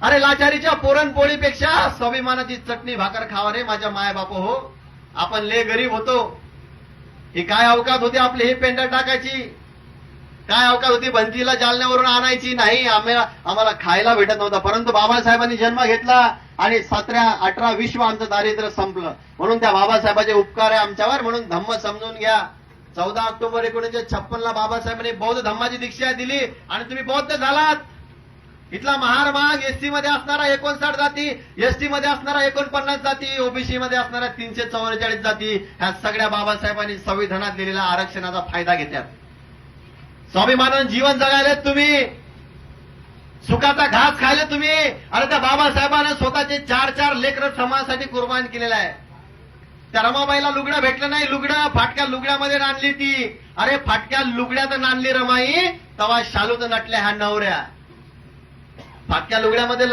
अरे लाचारीच्या पुरणपोळीपेक्षा स्वाभिमानाची चटणी भाकर खावा रे माझ्या माय बाप हो. आपण लय गरीब होतो. ही काय अवकात होती आपली, ही पेंडर टाकायची काय अवकात होती, भंतीला जालन्यावरून आणायची नाही. आम्हाला खायला भेटत नव्हतं. परंतु बाबासाहेबांनी जन्म घेतला आणि 17, 18, 20 आमचं दारिद्र्य संपलं. म्हणून त्या बाबासाहेबांचे उपकार आहे आमच्यावर. म्हणून धम्म समजून घ्या. 14 ऑक्टोबर 1956 बाबासाहेबांनी बौद्ध धम्माची दीक्षा दिली आणि तुम्ही बौद्ध झालात. इथला महामार्ग एसटी मध्ये असणारा 59 जाती, एसटी मध्ये असणारा 49 जाती, ओबीसी मध्ये असणाऱ्या 344 जाती, ह्या सगळ्या बाबासाहेबांनी संविधानात दिलेल्या आरक्षणाचा फायदा घेतात. स्वाभिमानानं जीवन जगायले तुम्ही, सुखाचा घास खायले तुम्ही. अरे त्या बाबासाहेबांना स्वतःचे 4 लेकरं समाजासाठी कुर्बान केलेलं आहे. त्या रमाबाईला लुगडं भेटलं नाही, लुगडं फाटक्या लुगड्यामध्ये नांदली ती. अरे फाटक्या लुगड्यात नांदली रमाई, तवा शालूत नटल्या ह्या नवऱ्या. फाटक्या लुगड्यामध्ये